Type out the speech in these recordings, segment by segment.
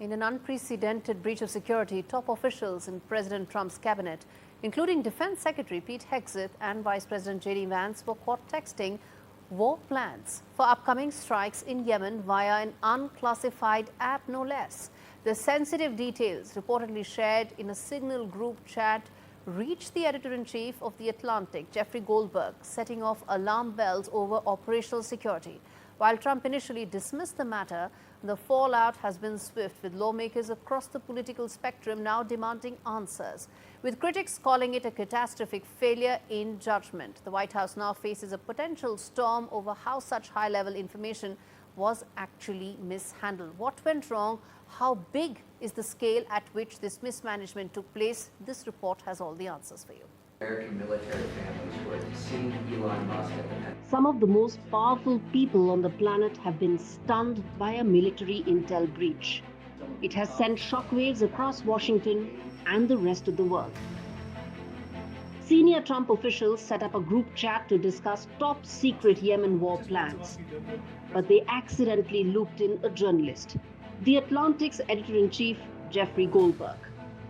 In an unprecedented breach of security, top officials in President Trump's cabinet, including Defense Secretary Pete Hegseth and Vice President J.D. Vance, were caught texting war plans for upcoming strikes in Yemen via an unclassified app, no less. The sensitive details, reportedly shared in a Signal group chat, reached the editor-in-chief of The Atlantic, Jeffrey Goldberg, setting off alarm bells over operational security. While Trump initially dismissed the matter, the fallout has been swift, with lawmakers across the political spectrum now demanding answers, with critics calling it a catastrophic failure in judgment. The White House now faces a potential storm over how such high-level information was actually mishandled. What went wrong? How big is the scale at which this mismanagement took place? This report has all the answers for you. American military families who are seeing Elon Musk at the head. Some of the most powerful people on the planet have been stunned by a military intel breach. It has sent shockwaves across Washington and the rest of the world. Senior Trump officials set up a group chat to discuss top secret Yemen war plans, but they accidentally looped in a journalist, The Atlantic's editor-in-chief, Jeffrey Goldberg.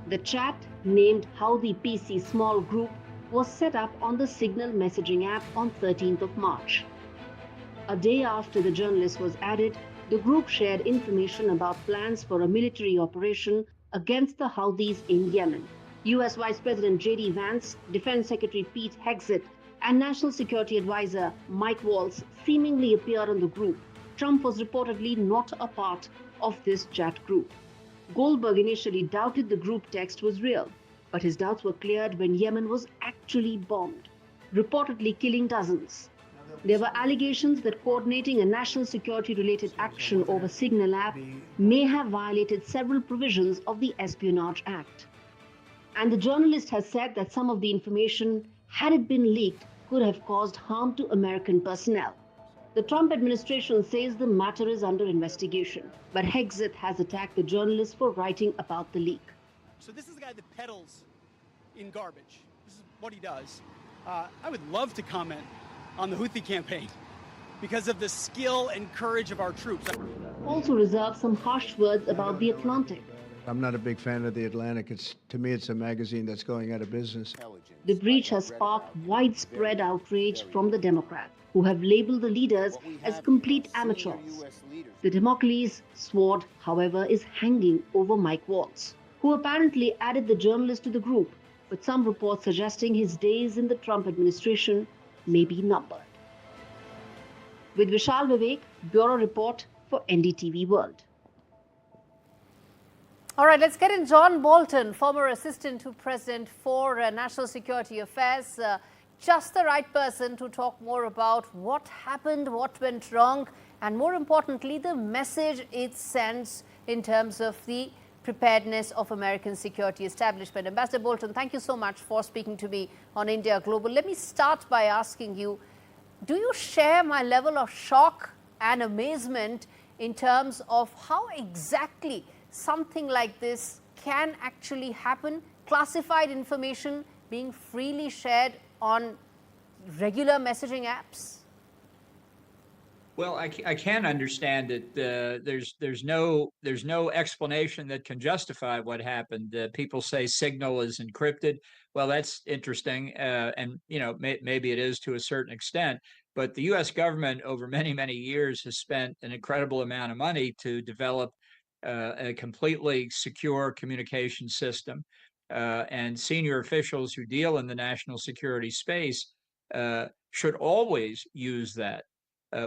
The chat, named How the PC Small Group, was set up on the Signal messaging app on 13th of March. A day after the journalist was added, the group shared information about plans for a military operation against the Houthis in Yemen. US Vice President J.D. Vance, Defense Secretary Pete Hegseth, and National Security Advisor Mike Waltz seemingly appeared on the group. Trump was reportedly not a part of this chat group. Goldberg initially doubted the group text was real, but his doubts were cleared when Yemen was actually bombed, reportedly killing dozens. There were allegations that coordinating a national security-related action over Signal app may have violated several provisions of the Espionage Act. And the journalist has said that some of the information, had it been leaked, could have caused harm to American personnel. The Trump administration says the matter is under investigation, but Hegseth has attacked the journalist for writing about the leak. So this is the guy that peddles in garbage. This is what he does. I would love to comment on the Houthi campaign because of the skill and courage of our troops. Also reserved some harsh words about The Atlantic. I'm not a big fan of The Atlantic. To me, it's a magazine that's going out of business. The breach has sparked widespread outrage from the Democrats, who have labeled the leaders as complete amateurs. The Damocles sword, however, is hanging over Mike Waltz, who apparently added the journalist to the group, with some reports suggesting his days in the Trump administration may be numbered. With Vishal Vivek, Bureau Report for NDTV World. All right, let's get in John Bolton, former assistant to President for National Security Affairs. Just the right person to talk more about what happened, what went wrong, and more importantly, the message it sends in terms of the preparedness of American security establishment. Ambassador Bolton, thank you so much for speaking to me on India Global. Let me start by asking you, do you share my level of shock and amazement in terms of how exactly something like this can actually happen? Classified information being freely shared on regular messaging apps? Well, I can understand that there's no explanation that can justify what happened. People say Signal is encrypted. Well, that's interesting, and maybe it is to a certain extent. But the U.S. government over many years has spent an incredible amount of money to develop a completely secure communication system, and senior officials who deal in the national security space should always use that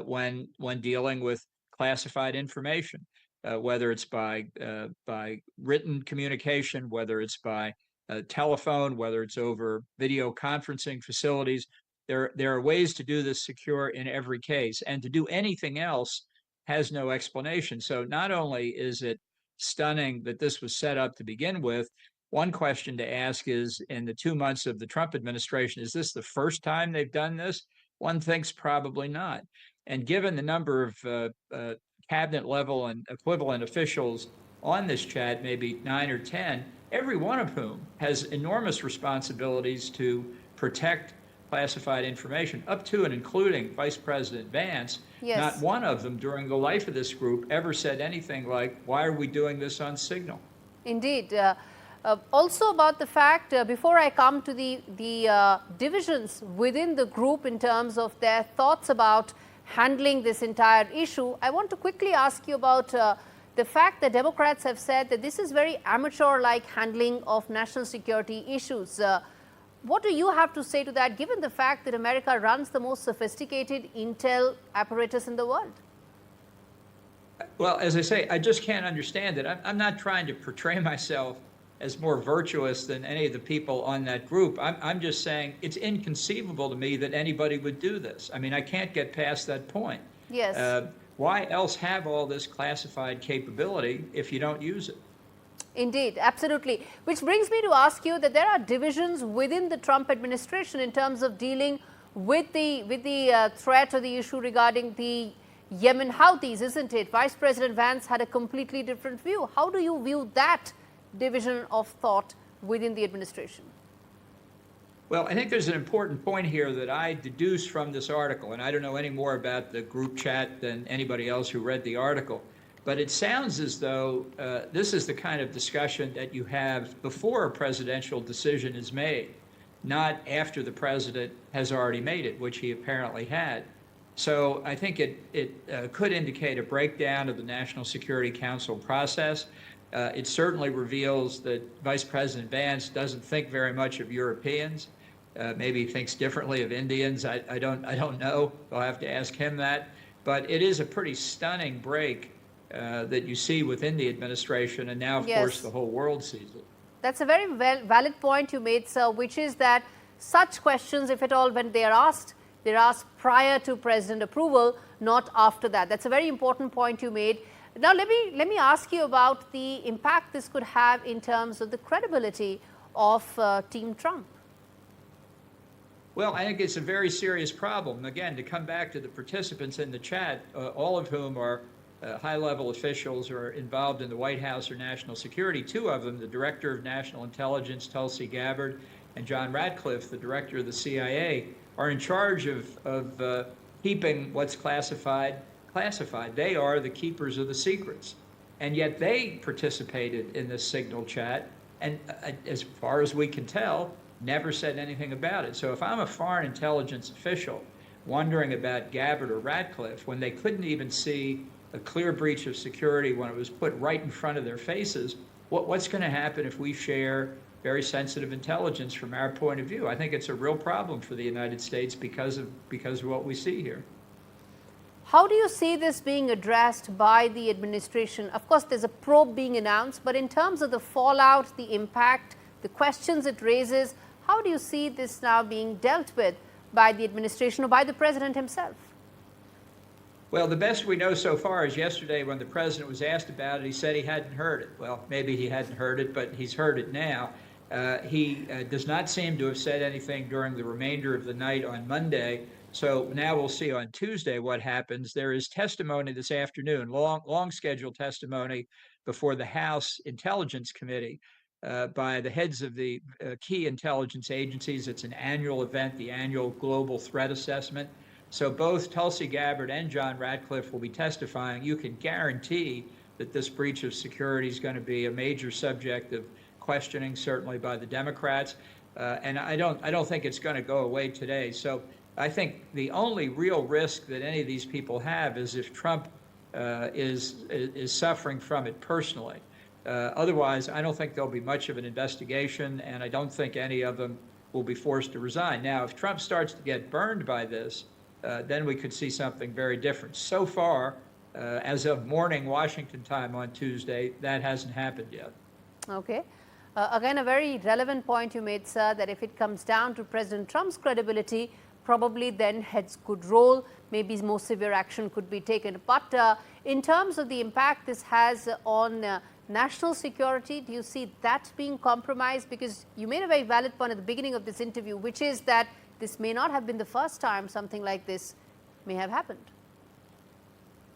when dealing with classified information, whether it's by written communication, whether it's by telephone, whether it's over video conferencing facilities. There are ways to do this secure in every case, and to do anything else has no explanation. So not only is it stunning that this was set up to begin with, one question to ask is, in the 2 months of the Trump administration, is this the first time they've done this? One thinks probably not. And given the number of cabinet level and equivalent officials on this chat, maybe 9 or 10, every one of whom has enormous responsibilities to protect classified information, up to and including Vice President Vance. Yes. Not one of them during the life of this group ever said anything like, why are we doing this on Signal? Indeed. Also about the fact, before I come to the divisions within the group in terms of their thoughts about handling this entire issue, I want to quickly ask you about the fact that Democrats have said that this is very amateur-like handling of national security issues. What do you have to say to that, given the fact that America runs the most sophisticated intel apparatus in the world? Well, as I say, I just can't understand it. I'm not trying to portray myself as more virtuous than any of the people on that group. I'm just saying it's inconceivable to me that anybody would do this. I mean, I can't get past that point. Yes. Why else have all this classified capability if you don't use it? Indeed, absolutely. Which brings me to ask you that there are divisions within the Trump administration in terms of dealing with the threat or the issue regarding the Yemen Houthis, isn't it? Vice President Vance had a completely different view. How do you view that division of thought within the administration? Well, I think there's an important point here that I deduce from this article, and I don't know any more about the group chat than anybody else who read the article, but it sounds as though this is the kind of discussion that you have before a presidential decision is made, not after the president has already made it, which he apparently had. So I think it could indicate a breakdown of the National Security Council process. It certainly reveals that Vice President Vance doesn't think very much of Europeans. Maybe he thinks differently of Indians. I don't know. I'll have to ask him that. But it is a pretty stunning break that you see within the administration, and now, of course, the whole world sees it. That's a very valid point you made, sir, which is that such questions, if at all, when they are asked, they're asked prior to president approval, not after that. That's a very important point you made. Now, let me ask you about the impact this could have in terms of the credibility of Team Trump. Well, I think it's a very serious problem. Again, to come back to the participants in the chat, all of whom are high-level officials who are involved in the White House or national security. Two of them, the Director of National Intelligence, Tulsi Gabbard, and John Ratcliffe, the Director of the CIA, are in charge of keeping what's classified. They are the keepers of the secrets. And yet they participated in this Signal chat, and as far as we can tell, never said anything about it. So if I'm a foreign intelligence official wondering about Gabbard or Ratcliffe, when they couldn't even see a clear breach of security when it was put right in front of their faces, what's going to happen if we share very sensitive intelligence from our point of view? I think it's a real problem for the United States because of what we see here. How do you see this being addressed by the administration? Of course, there's a probe being announced, but in terms of the fallout, the impact, the questions it raises, how do you see this now being dealt with by the administration or by the president himself? Well, the best we know so far is yesterday when the president was asked about it, he said he hadn't heard it. Well, maybe he hadn't heard it, but he's heard it now. He does not seem to have said anything during the remainder of the night on Monday. So now we'll see on Tuesday what happens. There is testimony this afternoon, long scheduled testimony before the House Intelligence Committee by the heads of the key intelligence agencies. It's an annual event, the annual Global Threat Assessment. So both Tulsi Gabbard and John Ratcliffe will be testifying. You can guarantee that this breach of security is going to be a major subject of questioning, certainly by the Democrats. And I don't think it's going to go away today. So I think the only real risk that any of these people have is if Trump is suffering from it personally. Otherwise, I don't think there'll be much of an investigation, and I don't think any of them will be forced to resign. Now, if Trump starts to get burned by this, then we could see something very different. So far, as of morning Washington time on Tuesday, that hasn't happened yet. Okay. Again, a very relevant point you made, sir, that if it comes down to President Trump's credibility, probably then heads could roll, maybe more severe action could be taken. But in terms of the impact this has on national security, do you see that being compromised? Because you made a very valid point at the beginning of this interview, which is that this may not have been the first time something like this may have happened.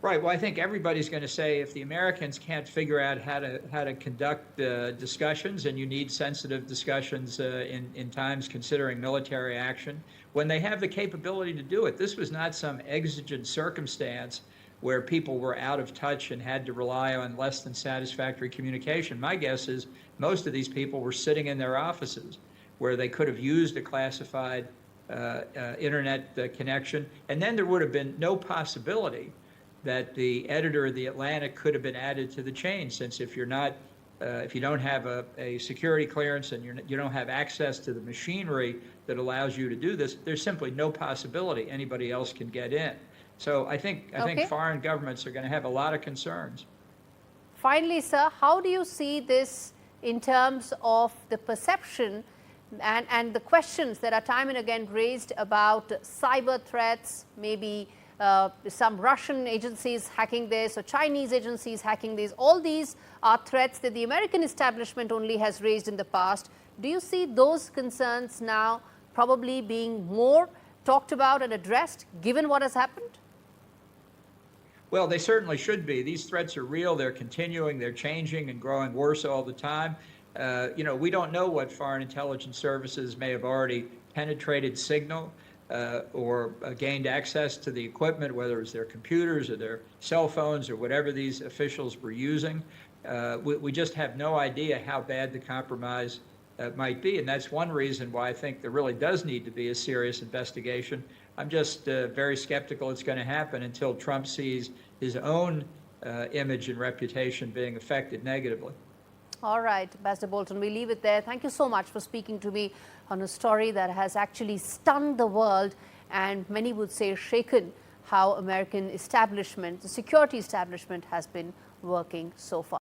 Right. Well, I think everybody's going to say if the Americans can't figure out how to conduct discussions, and you need sensitive discussions in times considering military action, when they have the capability to do it. This was not some exigent circumstance where people were out of touch and had to rely on less than satisfactory communication. My guess is most of these people were sitting in their offices where they could have used a classified internet connection, and then there would have been no possibility that the editor of the Atlantic could have been added to the chain, since if you're not, if you don't have a security clearance and you don't have access to the machinery that allows you to do this, there's simply no possibility anybody else can get in. So I think foreign governments are going to have a lot of concerns. Finally, sir, how do you see this in terms of the perception and the questions that are time and again raised about cyber threats, maybe some Russian agencies hacking this or Chinese agencies hacking this? All these are threats that the American establishment only has raised in the past. Do you see those concerns now probably being more talked about and addressed given what has happened? Well, they certainly should be. These threats are real. They're continuing. They're changing and growing worse all the time. You know, we don't know what foreign intelligence services may have already penetrated signal or gained access to the equipment, whether it's their computers or their cell phones or whatever these officials were using. We just have no idea how bad the compromise might be. And that's one reason why I think there really does need to be a serious investigation. I'm just very skeptical it's going to happen until Trump sees his own image and reputation being affected negatively. All right, Ambassador Bolton, we leave it there. Thank you so much for speaking to me on a story that has actually stunned the world, and many would say shaken how American establishment, the security establishment, has been working so far.